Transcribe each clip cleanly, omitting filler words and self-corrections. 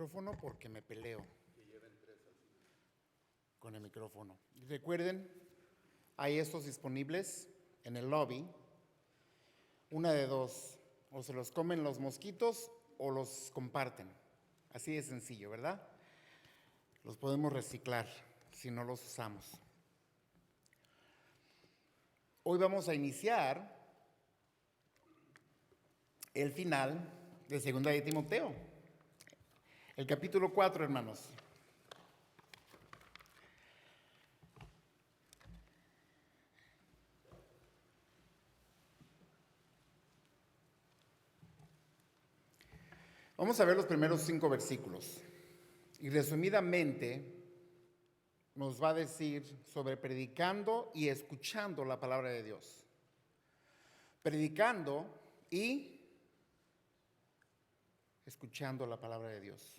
micrófono porque me peleo con el micrófono. Recuerden, hay estos disponibles en el lobby. Una de dos, o se los comen los mosquitos o los comparten. Así de sencillo, ¿verdad? Los podemos reciclar si no los usamos. Hoy vamos a iniciar el final de Segunda de Timoteo, el capítulo 4, hermanos. Vamos a ver los primeros 5 versículos y resumidamente nos va a decir sobre predicando y escuchando la palabra de Dios. Predicando y escuchando la palabra de Dios.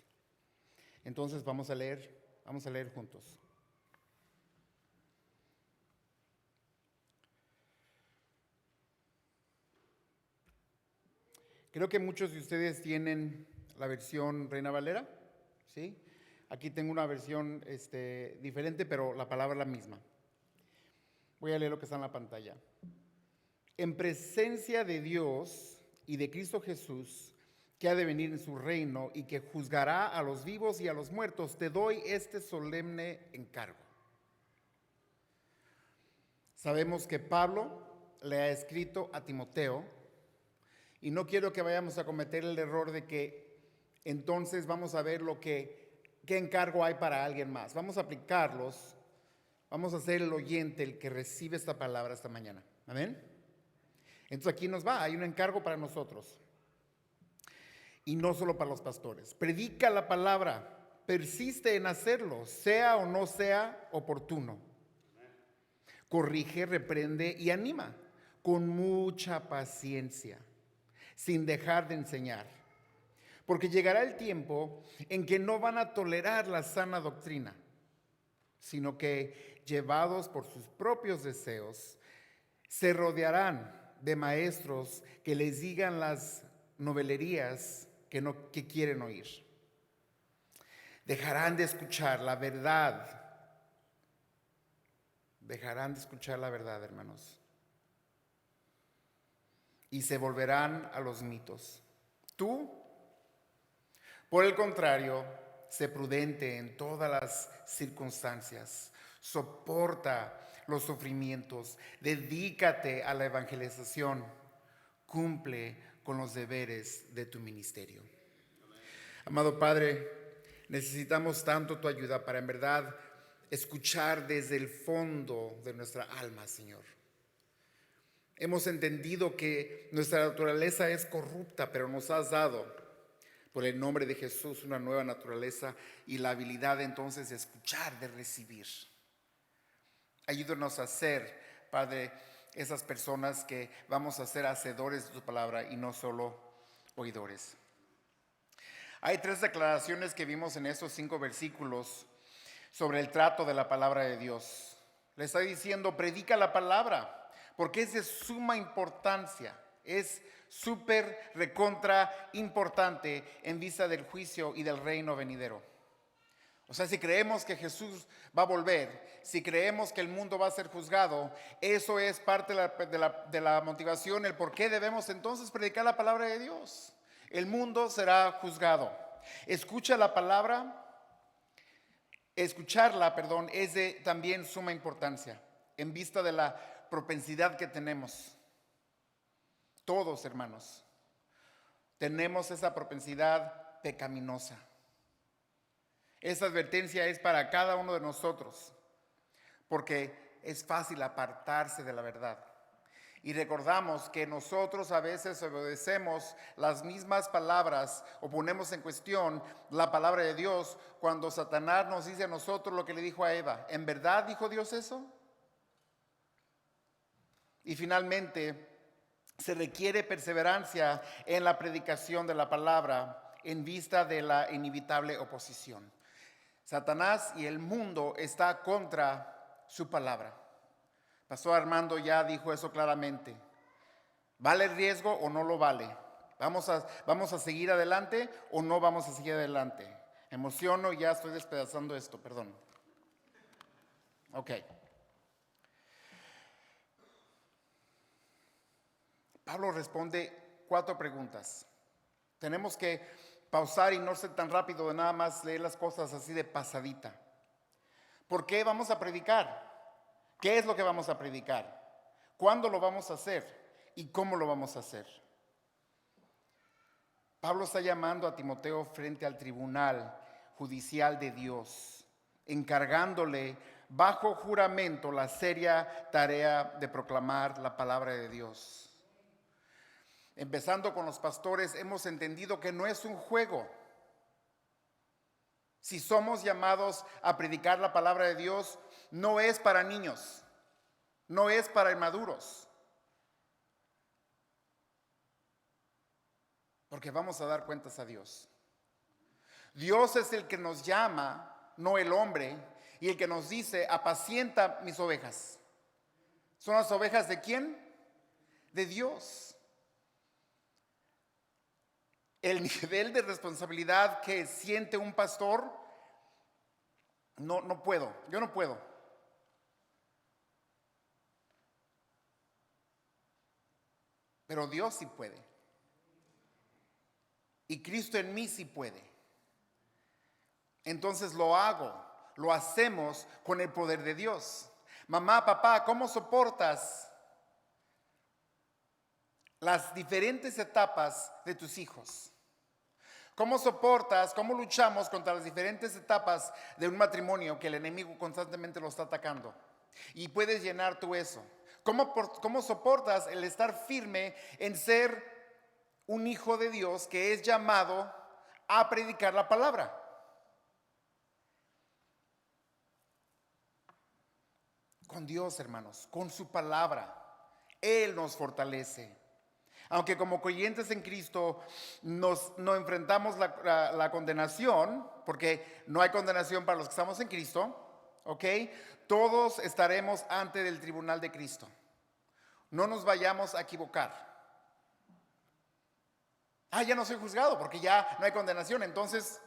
Entonces vamos a leer juntos. Creo que muchos de ustedes tienen la versión Reina Valera, ¿sí? Aquí tengo una versión diferente, pero la palabra es la misma. Voy a leer lo que está en la pantalla. En presencia de Dios y de Cristo Jesús, que ha de venir en su reino y que juzgará a los vivos y a los muertos, te doy este solemne encargo. Sabemos que Pablo le ha escrito a Timoteo y no quiero que vayamos a cometer el error de que entonces vamos a ver qué encargo hay para alguien más. Vamos a aplicarlos, vamos a ser el oyente, el que recibe esta palabra esta mañana. ¿Amén? Entonces aquí hay un encargo para nosotros. Y no solo para los pastores. Predica la palabra, persiste en hacerlo, sea o no sea oportuno. Corrige, reprende y anima con mucha paciencia, sin dejar de enseñar. Porque llegará el tiempo en que no van a tolerar la sana doctrina, sino que, llevados por sus propios deseos, se rodearán de maestros que les digan las novelerías que quieren oír. Dejarán de escuchar la verdad. Dejarán de escuchar la verdad, hermanos. Y se volverán a los mitos. Tú, por el contrario, sé prudente en todas las circunstancias. Soporta los sufrimientos. Dedícate a la evangelización. Cumple con los deberes de tu ministerio. Amado Padre, necesitamos tanto tu ayuda para en verdad escuchar desde el fondo de nuestra alma, Señor. Hemos entendido que nuestra naturaleza es corrupta, pero nos has dado, por el nombre de Jesús, una nueva naturaleza y la habilidad entonces de escuchar, de recibir. Ayúdanos a ser, Padre, esas personas que vamos a ser hacedores de tu palabra y no solo oidores. Hay 3 declaraciones que vimos en estos 5 versículos sobre el trato de la palabra de Dios. Le está diciendo, predica la palabra, porque es de suma importancia, es súper recontra importante en vista del juicio y del reino venidero. O sea, si creemos que Jesús va a volver, si creemos que el mundo va a ser juzgado, eso es parte de la motivación, el por qué debemos entonces predicar la palabra de Dios. El mundo será juzgado. Escucharla, es de también suma importancia en vista de la propensidad que tenemos. Todos, hermanos, tenemos esa propensidad pecaminosa. Esa advertencia es para cada uno de nosotros, porque es fácil apartarse de la verdad. Y recordamos que nosotros a veces obedecemos las mismas palabras o ponemos en cuestión la palabra de Dios cuando Satanás nos dice a nosotros lo que le dijo a Eva. ¿En verdad dijo Dios eso? Y finalmente, se requiere perseverancia en la predicación de la palabra en vista de la inevitable oposición. Satanás y el mundo está contra su palabra. Pastor Armando ya dijo eso claramente. ¿Vale el riesgo o no lo vale? ¿Vamos a seguir adelante o no vamos a seguir adelante? Emociono y ya estoy despedazando esto, perdón. Ok. Pablo responde 4 preguntas. Tenemos que pausar y no ser tan rápido de nada más leer las cosas así de pasadita. ¿Por qué vamos a predicar? ¿Qué es lo que vamos a predicar? ¿Cuándo lo vamos a hacer? ¿Y cómo lo vamos a hacer? Pablo está llamando a Timoteo frente al tribunal judicial de Dios, encargándole bajo juramento la seria tarea de proclamar la palabra de Dios. Empezando con los pastores, hemos entendido que no es un juego. Si somos llamados a predicar la palabra de Dios, no es para niños, no es para inmaduros. Porque vamos a dar cuentas a Dios. Dios es el que nos llama, no el hombre, y el que nos dice, apacienta mis ovejas. ¿Son las ovejas de quién? De Dios. El nivel de responsabilidad que siente un pastor, no puedo, yo no puedo. Pero Dios sí puede. Y Cristo en mí sí puede. Entonces lo hago, lo hacemos con el poder de Dios. Mamá, papá, ¿cómo soportas las diferentes etapas de tus hijos? ¿Cómo soportas, cómo luchamos contra las diferentes etapas de un matrimonio que el enemigo constantemente lo está atacando? Y puedes llenar tú eso. ¿Cómo soportas el estar firme en ser un hijo de Dios que es llamado a predicar la palabra? Con Dios, hermanos, con su palabra. Él nos fortalece. Aunque como creyentes en Cristo no enfrentamos la condenación, porque no hay condenación para los que estamos en Cristo, ¿ok? Todos estaremos ante el tribunal de Cristo. No nos vayamos a equivocar. Ya no soy juzgado porque ya no hay condenación. Entonces,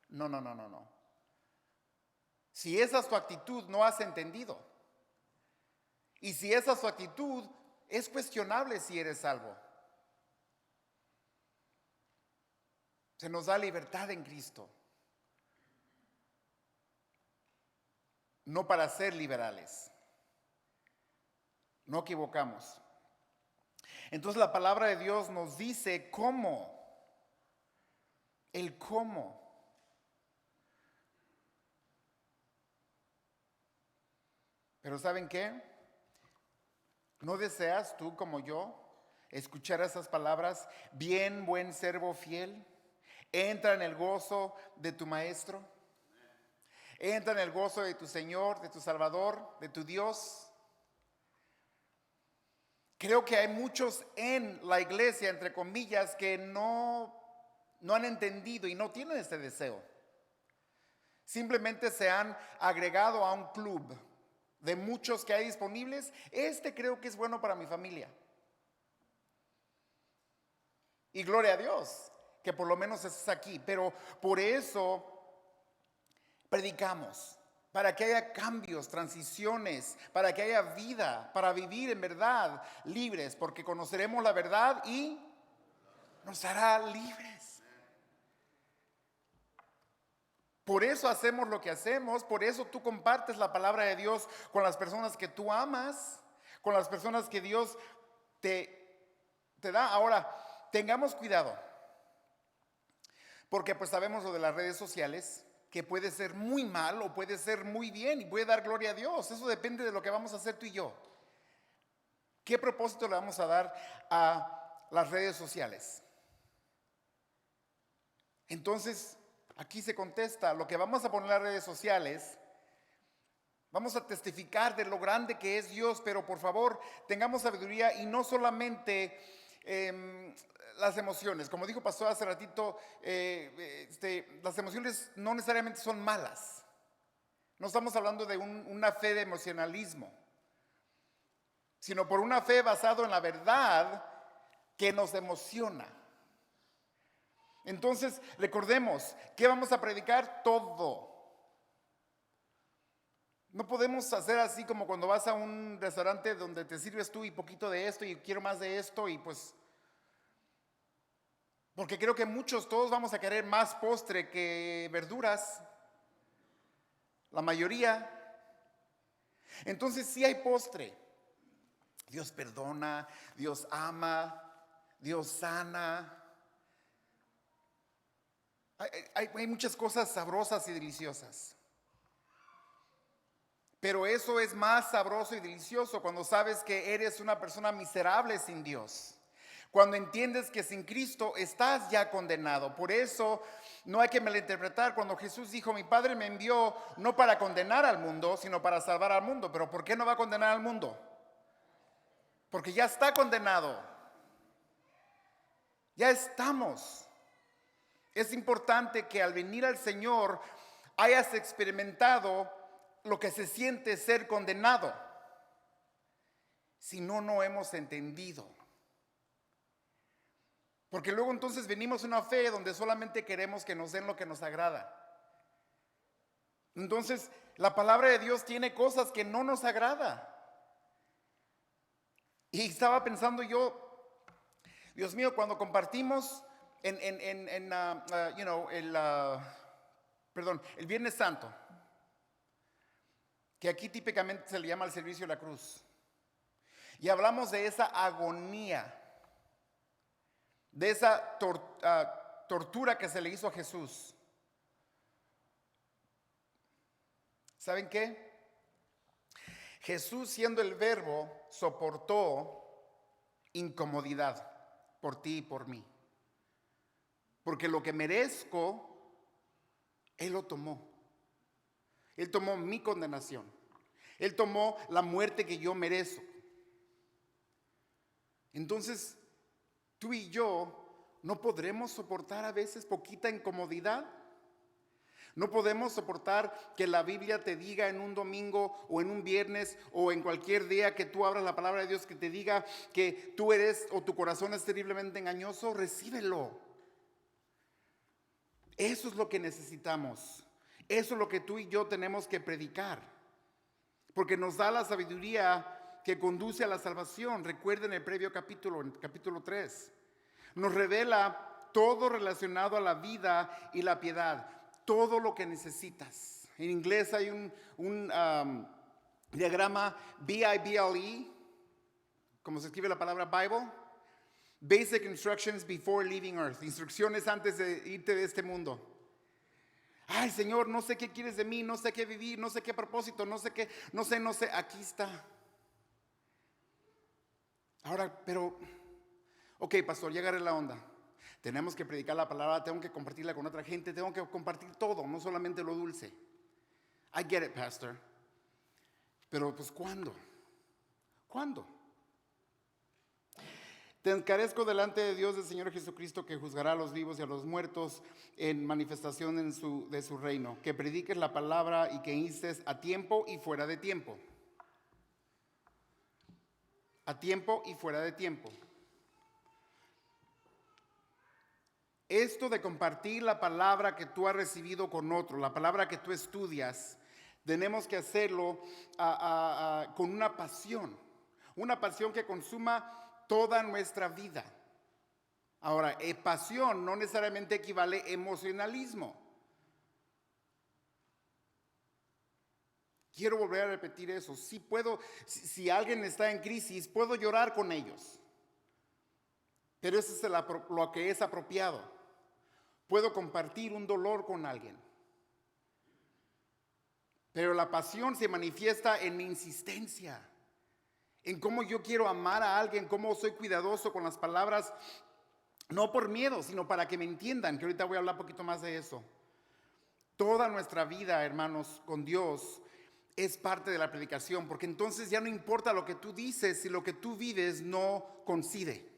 no. Si esa es tu actitud, no has entendido. Y si esa es tu actitud, es cuestionable si eres salvo. Se nos da libertad en Cristo. No para ser liberales. No equivocamos. Entonces la palabra de Dios nos dice cómo. El cómo. Pero ¿saben qué? ¿No deseas tú como yo escuchar esas palabras? Bien, buen servo fiel, entra en el gozo de tu maestro. Entra en el gozo de tu Señor, de tu Salvador, de tu Dios. Creo que hay muchos en la iglesia, entre comillas, que no han entendido y no tienen este deseo. Simplemente se han agregado a un club de muchos que hay disponibles. Creo que es bueno para mi familia. Y gloria a Dios, que por lo menos estés aquí. Pero por eso predicamos. Para que haya cambios, transiciones, para que haya vida, para vivir en verdad libres, porque conoceremos la verdad y nos hará libres. Por eso hacemos lo que hacemos, por eso tú compartes la palabra de Dios con las personas que tú amas, con las personas que Dios te da. Ahora, tengamos cuidado, porque pues sabemos lo de las redes sociales, que puede ser muy mal o puede ser muy bien y puede dar gloria a Dios. Eso depende de lo que vamos a hacer tú y yo. ¿Qué propósito le vamos a dar a las redes sociales? Entonces, aquí se contesta, lo que vamos a poner en las redes sociales, vamos a testificar de lo grande que es Dios, pero por favor, tengamos sabiduría y no solamente las emociones. Como dijo pastor hace ratito, las emociones no necesariamente son malas. No estamos hablando de una fe de emocionalismo, sino por una fe basada en la verdad que nos emociona. Entonces, recordemos, ¿qué vamos a predicar? Todo. No podemos hacer así como cuando vas a un restaurante donde te sirves tú y poquito de esto y quiero más de esto y pues, porque creo que todos vamos a querer más postre que verduras, la mayoría. Entonces sí hay postre. Dios perdona, Dios ama, Dios sana. Hay muchas cosas sabrosas y deliciosas. Pero eso es más sabroso y delicioso cuando sabes que eres una persona miserable sin Dios. Cuando entiendes que sin Cristo estás ya condenado. Por eso no hay que malinterpretar cuando Jesús dijo: mi Padre me envió no para condenar al mundo, sino para salvar al mundo. Pero ¿por qué no va a condenar al mundo? Porque ya está condenado. Ya estamos. Es importante que al venir al Señor hayas experimentado lo que se siente ser condenado. Si no, no hemos entendido. Porque luego entonces venimos a una fe donde solamente queremos que nos den lo que nos agrada. Entonces la palabra de Dios tiene cosas que no nos agrada. Y estaba pensando yo, Dios mío, cuando compartimos el Viernes Santo, que aquí típicamente se le llama el servicio de la cruz, y hablamos de esa agonía, de esa tortura que se le hizo a Jesús. ¿Saben qué? Jesús, siendo el Verbo, soportó incomodidad por ti y por mí. Porque lo que merezco, Él lo tomó. Él tomó mi condenación. Él tomó la muerte que yo merezco. Entonces, tú y yo no podremos soportar a veces poquita incomodidad. No podemos soportar que la Biblia te diga en un domingo o en un viernes o en cualquier día que tú abras la palabra de Dios, que te diga que tú eres o tu corazón es terriblemente engañoso. Recíbelo. Eso es lo que necesitamos. Eso es lo que tú y yo tenemos que predicar. Porque nos da la sabiduría que conduce a la salvación. Recuerden el previo capítulo, en el capítulo 3. Nos revela todo relacionado a la vida y la piedad. Todo lo que necesitas. En inglés hay un diagrama BIBLE, como se escribe la palabra Bible. Basic instructions before leaving earth. Instrucciones antes de irte de este mundo. Ay, Señor, no sé qué quieres de mí, no sé qué vivir, no sé qué propósito, no sé qué, no sé, aquí está. Ahora, pero, ok, pastor, ya agarré la onda. Tenemos que predicar la palabra, tengo que compartirla con otra gente, tengo que compartir todo, no solamente lo dulce. I get it, pastor. Pero pues, ¿cuándo? ¿Cuándo? Te encarezco delante de Dios, del Señor Jesucristo, que juzgará a los vivos y a los muertos en manifestación de su reino. Que prediques la palabra y que instes a tiempo y fuera de tiempo. A tiempo y fuera de tiempo. Esto de compartir la palabra que tú has recibido con otro, la palabra que tú estudias, tenemos que hacerlo con una pasión que consuma toda nuestra vida. Ahora, pasión no necesariamente equivale a emocionalismo. Quiero volver a repetir eso. Sí puedo, si alguien está en crisis, puedo llorar con ellos. Pero eso es lo que es apropiado. Puedo compartir un dolor con alguien. Pero la pasión se manifiesta en mi insistencia, en cómo yo quiero amar a alguien, cómo soy cuidadoso con las palabras, no por miedo, sino para que me entiendan, que ahorita voy a hablar un poquito más de eso. Toda nuestra vida, hermanos, con Dios es parte de la predicación, porque entonces ya no importa lo que tú dices si lo que tú vives no coincide.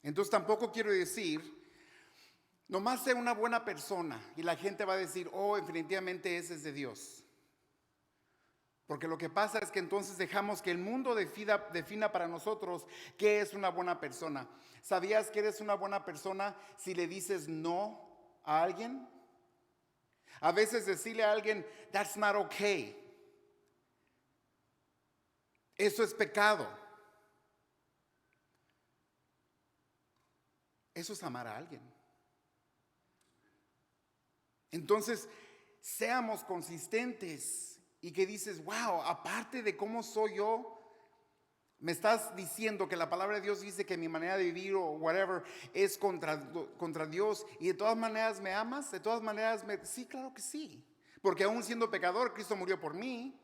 Entonces tampoco quiero decir, nomás sé una buena persona y la gente va a decir, oh, definitivamente ese es de Dios. Porque lo que pasa es que entonces dejamos que el mundo defina para nosotros qué es una buena persona. ¿Sabías que eres una buena persona si le dices no a alguien? A veces decirle a alguien, that's not okay. Eso es pecado. Eso es amar a alguien. Entonces, seamos consistentes. Y que dices, wow, aparte de cómo soy yo, me estás diciendo que la palabra de Dios dice que mi manera de vivir o whatever es contra Dios, y de todas maneras me amas, de todas maneras sí, claro que sí, porque aún siendo pecador, Cristo murió por mí.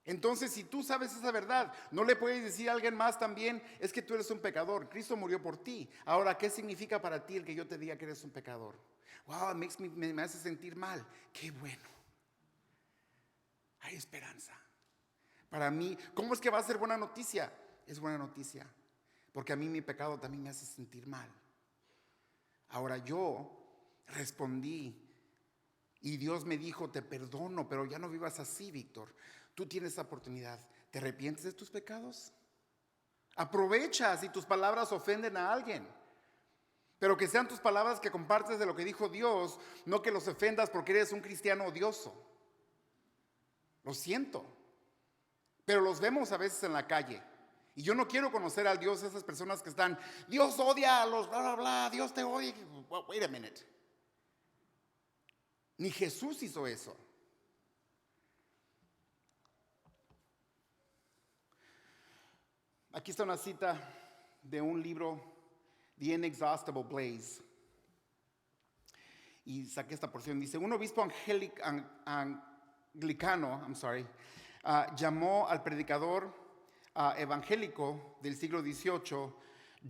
Entonces, si tú sabes esa verdad, no le puedes decir a alguien más también, es que tú eres un pecador, Cristo murió por ti. Ahora, ¿qué significa para ti el que yo te diga que eres un pecador? Wow, me hace sentir mal. Qué bueno. Hay esperanza. Para mí, ¿cómo es que va a ser buena noticia? Es buena noticia, porque a mí mi pecado también me hace sentir mal. Ahora yo respondí y Dios me dijo, te perdono, pero ya no vivas así, Víctor. Tú tienes esa oportunidad. ¿Te arrepientes de tus pecados? Aprovecha si tus palabras ofenden a alguien. Pero que sean tus palabras que compartes de lo que dijo Dios, no que los ofendas porque eres un cristiano odioso. Lo siento, pero los vemos a veces en la calle. Y yo no quiero conocer al Dios de esas personas que están, Dios odia a los bla, bla, bla, Dios te odia. Wait a minute. Ni Jesús hizo eso. Aquí está una cita de un libro, The Inexhaustible Blaze. Y saqué esta porción. Dice, un obispo anglicano, llamó al predicador evangélico del siglo XVIII,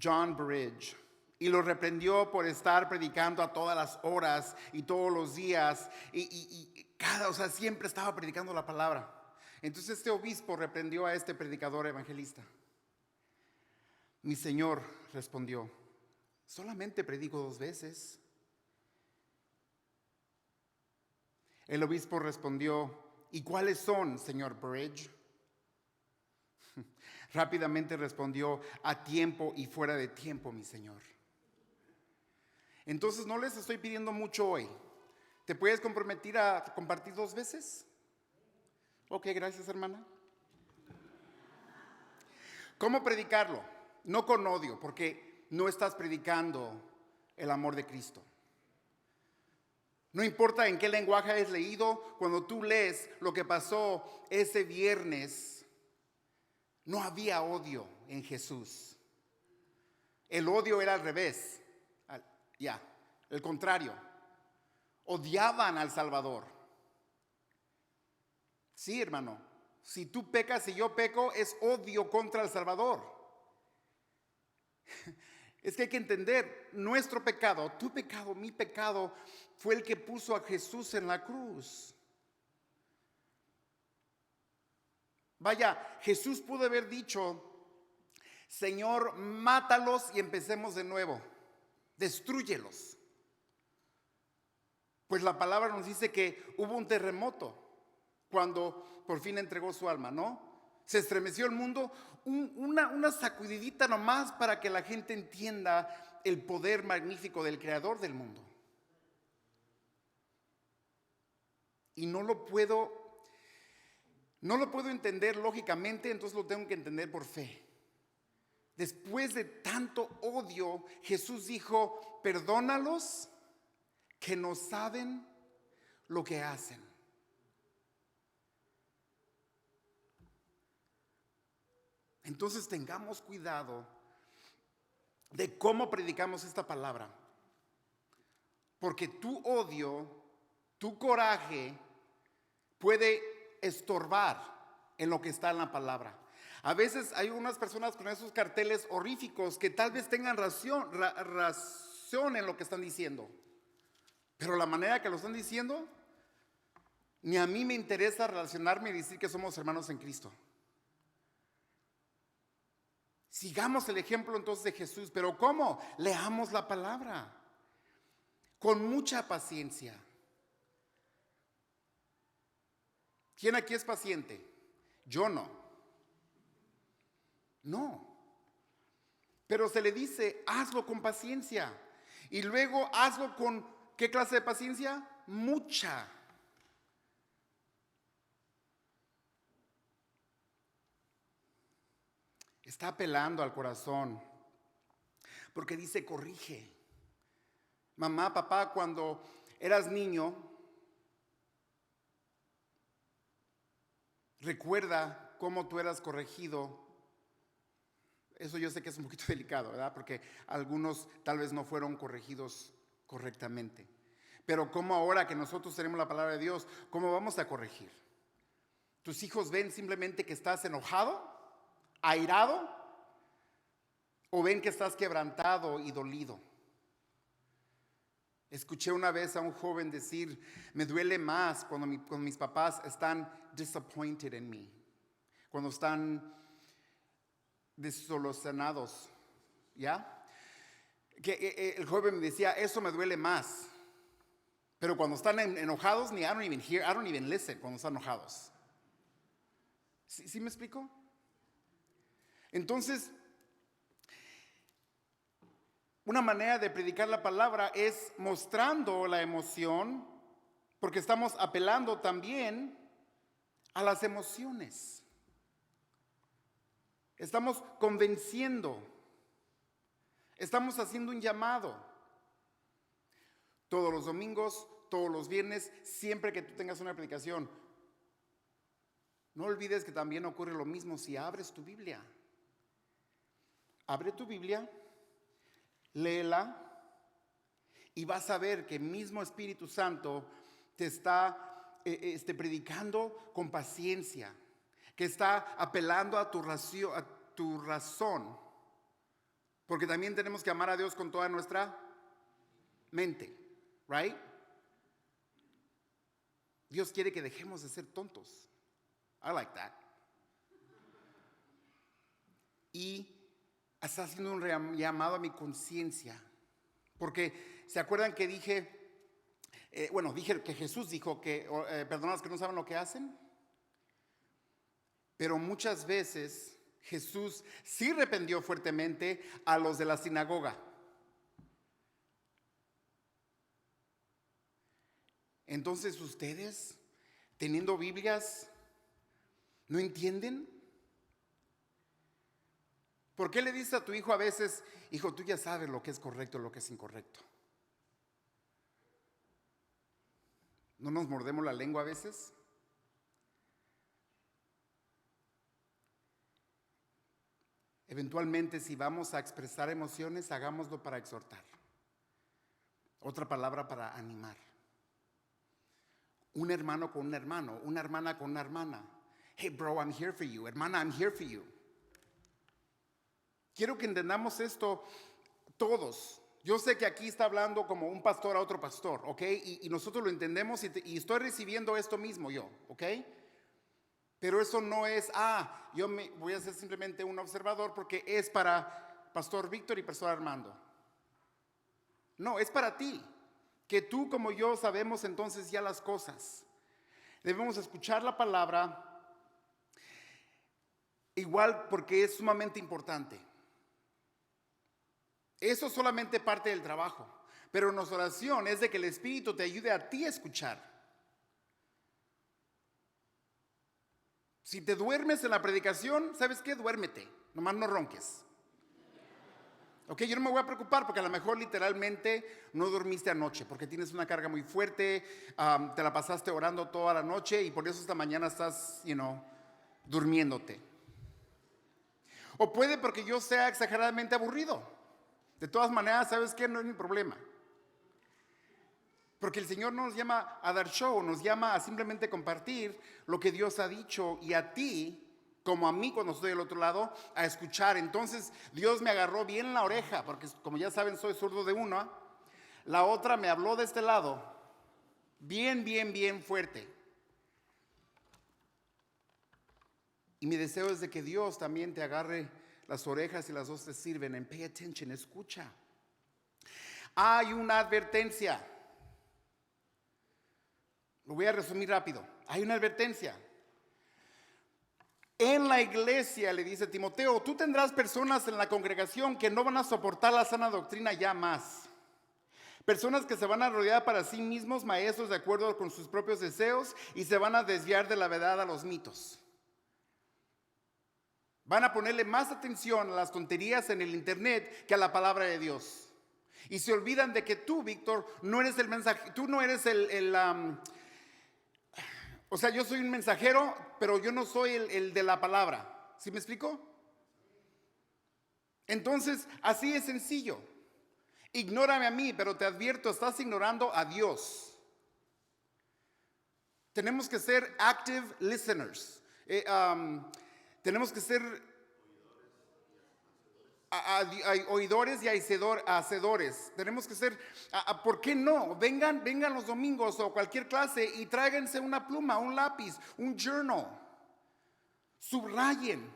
John Burridge, y lo reprendió por estar predicando a todas las horas y todos los días, siempre estaba predicando la palabra. Entonces este obispo reprendió a este predicador evangelista. Mi señor, respondió, solamente predico 2 veces. El obispo respondió, ¿y cuáles son, señor Burridge? Rápidamente respondió, a tiempo y fuera de tiempo, mi señor. Entonces no les estoy pidiendo mucho hoy. ¿Te puedes comprometer a compartir 2 veces? Ok, gracias, hermana. ¿Cómo predicarlo? No con odio, porque no estás predicando el amor de Cristo. No importa en qué lenguaje hayas leído, cuando tú lees lo que pasó ese viernes, no había odio en Jesús. El odio era al revés, el contrario. Odiaban al Salvador. Sí, hermano, si tú pecas y yo peco, es odio contra el Salvador. Es que hay que entender, nuestro pecado, tu pecado, mi pecado, fue el que puso a Jesús en la cruz. Vaya, Jesús pudo haber dicho, Señor, mátalos y empecemos de nuevo, destrúyelos. Pues la palabra nos dice que hubo un terremoto cuando por fin entregó su alma, ¿no? Se estremeció el mundo, una sacudidita nomás para que la gente entienda el poder magnífico del creador del mundo. Y no lo puedo entender lógicamente, entonces lo tengo que entender por fe. Después de tanto odio, Jesús dijo, perdónalos que no saben lo que hacen. Entonces tengamos cuidado de cómo predicamos esta palabra. Porque tu odio, tu coraje puede estorbar en lo que está en la palabra. A veces hay unas personas con esos carteles horríficos que tal vez tengan razón en lo que están diciendo. Pero la manera que lo están diciendo, ni a mí me interesa relacionarme y decir que somos hermanos en Cristo. Sigamos el ejemplo entonces de Jesús, pero ¿cómo? Leamos la palabra con mucha paciencia. ¿Quién aquí es paciente? Yo no. No. Pero se le dice, hazlo con paciencia. Y luego hazlo con, ¿qué clase de paciencia? Mucha. Está apelando al corazón. Porque dice, corrige. Mamá, papá, cuando eras niño, recuerda cómo tú eras corregido. Eso yo sé que es un poquito delicado, ¿verdad? Porque algunos tal vez no fueron corregidos correctamente. Pero cómo ahora que nosotros tenemos la palabra de Dios, ¿cómo vamos a corregir? ¿Tus hijos ven simplemente que estás enojado, airado? ¿O ven que estás quebrantado y dolido? Escuché una vez a un joven decir, me duele más cuando mis papás están disappointed en mí, cuando están desolucionados, ¿ya? Que el joven me decía, eso me duele más, pero cuando están enojados, I don't even listen cuando están enojados. ¿Sí me explico? Entonces, una manera de predicar la palabra es mostrando la emoción, porque estamos apelando también a las emociones. Estamos convenciendo. Estamos haciendo un llamado. Todos los domingos, todos los viernes, siempre que tú tengas una predicación, no olvides que también ocurre lo mismo si abres tu Biblia. Abre tu Biblia, léela y vas a ver que el mismo Espíritu Santo te está predicando con paciencia, que está apelando a tu razón, porque también tenemos que amar a Dios con toda nuestra mente, right? Dios quiere que dejemos de ser tontos. I like that. Y está haciendo un llamado a mi conciencia, porque ¿se acuerdan que dije que Jesús dijo que perdona a los que no saben lo que hacen? Pero muchas veces Jesús sí reprendió fuertemente a los de la sinagoga. Entonces ustedes, teniendo Biblias, ¿no entienden? ¿Por qué le dices a tu hijo a veces, hijo, tú ya sabes lo que es correcto y lo que es incorrecto? ¿No nos mordemos la lengua a veces? Eventualmente, si vamos a expresar emociones, hagámoslo para exhortar. Otra palabra para animar. Un hermano con un hermano, una hermana con una hermana. Hey bro, I'm here for you. Hermana, I'm here for you. Quiero que entendamos esto todos. Yo sé que aquí está hablando como un pastor a otro pastor, ¿ok? Y nosotros lo entendemos y estoy recibiendo esto mismo yo, ¿ok? Pero eso no es, yo me voy a ser simplemente un observador porque es para Pastor Víctor y Pastor Armando. No, es para ti, que tú como yo sabemos entonces ya las cosas. Debemos escuchar la palabra igual porque es sumamente importante. Eso es solamente parte del trabajo, pero nuestra oración es de que el Espíritu te ayude a ti a escuchar. Si te duermes en la predicación, ¿sabes qué? Duérmete, nomás no ronques. Ok, yo no me voy a preocupar porque a lo mejor literalmente no dormiste anoche porque tienes una carga muy fuerte, te la pasaste orando toda la noche y por eso esta mañana estás, durmiéndote. O puede porque yo sea exageradamente aburrido. De todas maneras, ¿sabes qué? No es mi problema. Porque el Señor no nos llama a dar show, nos llama a simplemente compartir lo que Dios ha dicho y a ti, como a mí cuando estoy del otro lado, a escuchar. Entonces Dios me agarró bien la oreja, porque como ya saben soy zurdo de una, la otra me habló de este lado, bien, bien, bien fuerte. Y mi deseo es de que Dios también te agarre las orejas y las dos te sirven en pay attention, escucha. Hay una advertencia. Lo voy a resumir rápido. Hay una advertencia. En la iglesia, le dice Timoteo, tú tendrás personas en la congregación que no van a soportar la sana doctrina ya más. Personas que se van a rodear para sí mismos maestros de acuerdo con sus propios deseos y se van a desviar de la verdad a los mitos. Van a ponerle más atención a las tonterías en el internet que a la palabra de Dios. Y se olvidan de que tú, Víctor, no eres el mensaje, tú no eres o sea, yo soy un mensajero, pero yo no soy el de la palabra. ¿Sí me explico? Entonces, así es sencillo. Ignórame a mí, pero te advierto, estás ignorando a Dios. Tenemos que ser active listeners. Tenemos que ser oidores y hacedores. Tenemos que ser, ¿por qué no? Vengan los domingos o cualquier clase y tráiganse una pluma, un lápiz, un journal. Subrayen.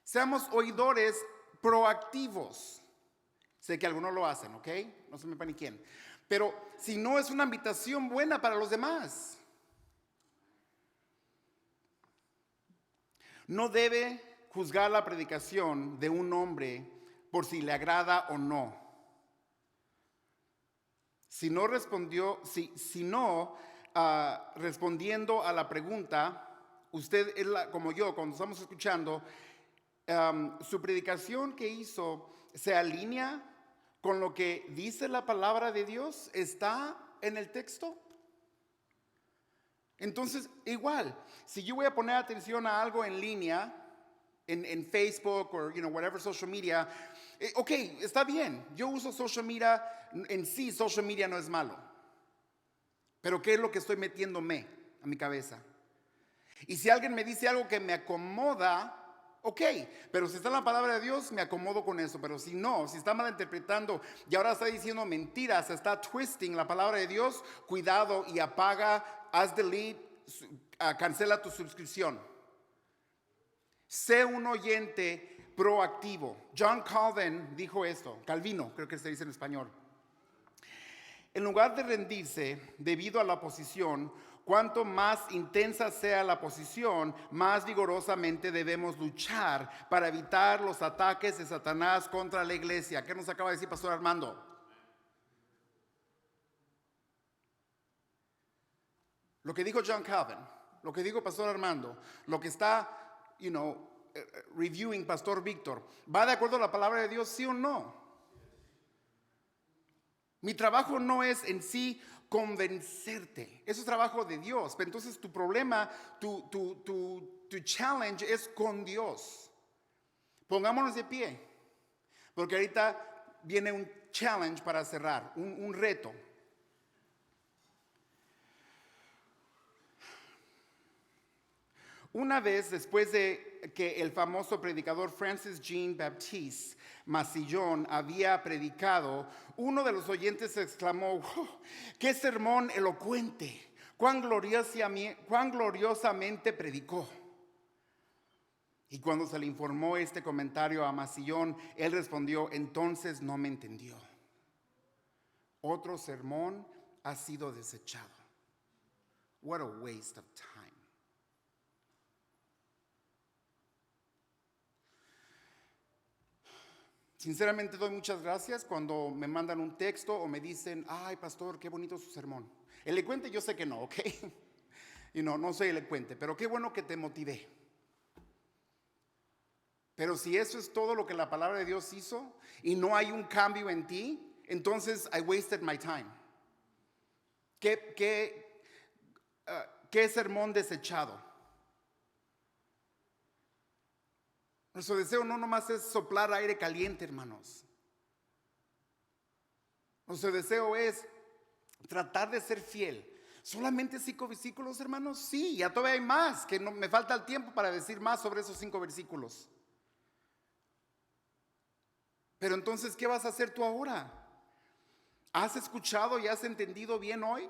Seamos oidores proactivos. Sé que algunos lo hacen, ¿ok? No se me paniquen. Pero si no, es una invitación buena para los demás. No debe juzgar la predicación de un hombre por si le agrada o no. Si no respondió, respondiendo a la pregunta, usted es como yo, cuando estamos escuchando, su predicación que hizo se alinea con lo que dice la palabra de Dios, está en el texto. Entonces, igual, si yo voy a poner atención a algo en línea, en Facebook o whatever social media, ok, está bien, yo uso social media, en sí social media no es malo, pero ¿qué es lo que estoy metiéndome a mi cabeza? Y si alguien me dice algo que me acomoda, ok, pero si está en la palabra de Dios, me acomodo con eso. Pero si no, si está malinterpretando y ahora está diciendo mentiras, está twisting la palabra de Dios, cuidado y apaga, haz delete, cancela tu suscripción. Sé un oyente proactivo. John Calvin dijo esto, Calvino, creo que se dice en español. En lugar de rendirse debido a la oposición, cuanto más intensa sea la oposición, más vigorosamente debemos luchar para evitar los ataques de Satanás contra la iglesia. ¿Qué nos acaba de decir Pastor Armando? Lo que dijo John Calvin, lo que dijo Pastor Armando, lo que está, reviewing Pastor Víctor, ¿va de acuerdo a la palabra de Dios, sí o no? Mi trabajo no es en sí convencerte, eso es trabajo de Dios. Pero entonces tu problema, tu challenge es con Dios. Pongámonos de pie, porque ahorita viene un challenge para cerrar, un reto. Una vez después de que el famoso predicador Francis Jean Baptiste Masillon había predicado, uno de los oyentes exclamó: "Oh, ¡qué sermón elocuente! ¡Cuán gloriosamente predicó!" Y cuando se le informó este comentario a Masillon, él respondió: "Entonces no me entendió. Otro sermón ha sido desechado." What a waste of time. Sinceramente doy muchas gracias cuando me mandan un texto o me dicen: "Ay, pastor, qué bonito su sermón." Elocuente yo sé que no, ¿ok? No soy elocuente, pero qué bueno que te motivé. Pero si eso es todo lo que la palabra de Dios hizo y no hay un cambio en ti, entonces I wasted my time. ¿Qué sermón desechado? Nuestro deseo no nomás es soplar aire caliente, hermanos. Nuestro deseo es tratar de ser fiel. ¿Solamente 5 versículos, hermanos? Sí, ya todavía hay más, que no, me falta el tiempo para decir más sobre esos 5 versículos. Pero entonces, ¿qué vas a hacer tú ahora? ¿Has escuchado y has entendido bien hoy?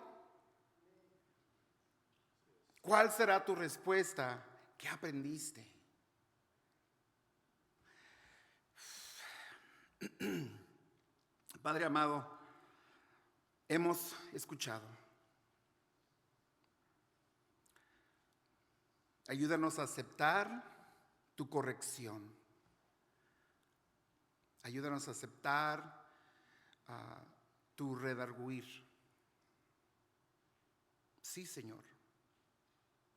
¿Cuál será tu respuesta? ¿Qué aprendiste? Padre amado, hemos escuchado. Ayúdanos a aceptar tu corrección. Ayúdanos a aceptar tu redarguir. Sí, Señor.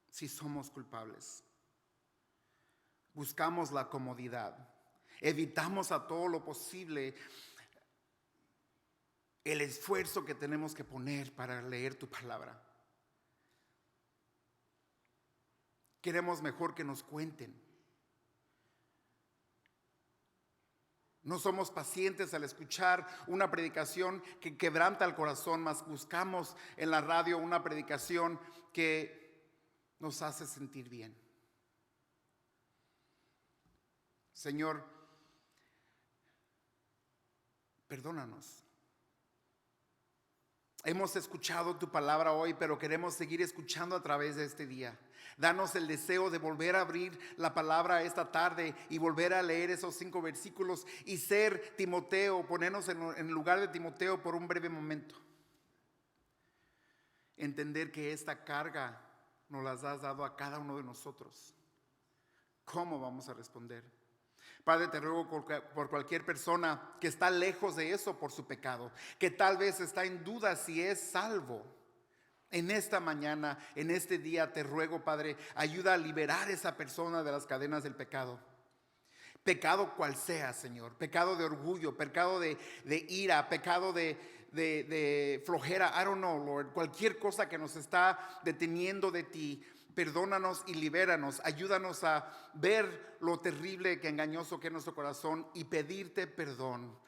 Sí somos culpables. Buscamos la comodidad. Evitamos a todo lo posible el esfuerzo que tenemos que poner para leer tu palabra. Queremos mejor que nos cuenten. No somos pacientes al escuchar una predicación que quebranta el corazón, mas buscamos en la radio una predicación que nos hace sentir bien. Señor, perdónanos. Hemos escuchado tu palabra hoy, pero queremos seguir escuchando a través de este día. Danos el deseo de volver a abrir la palabra esta tarde y volver a leer esos 5 versículos y ser Timoteo, ponernos en el lugar de Timoteo por un breve momento. Entender que esta carga nos las has dado a cada uno de nosotros. ¿Cómo vamos a responder? Padre, te ruego por cualquier persona que está lejos de eso por su pecado, que tal vez está en duda si es salvo. En esta mañana, en este día, te ruego, Padre, ayuda a liberar a esa persona de las cadenas del pecado. Pecado cual sea, Señor. Pecado de orgullo, pecado de ira, pecado de flojera. I don't know, Lord. Cualquier cosa que nos está deteniendo de ti, perdónanos y libéranos. Ayúdanos a ver lo terrible que engañoso que es nuestro corazón y pedirte perdón.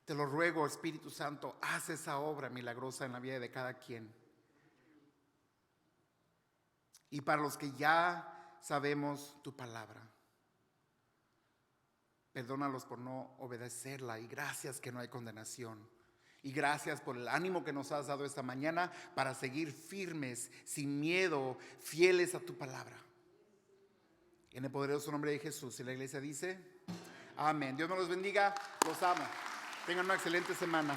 Te lo ruego, Espíritu Santo, haz esa obra milagrosa en la vida de cada quien. Y para los que ya sabemos tu palabra, perdónalos por no obedecerla, y gracias que no hay condenación. Y gracias por el ánimo que nos has dado esta mañana para seguir firmes, sin miedo, fieles a tu palabra. En el poderoso nombre de Jesús. Y la iglesia dice, amén. Dios nos los bendiga, los amo. Tengan una excelente semana.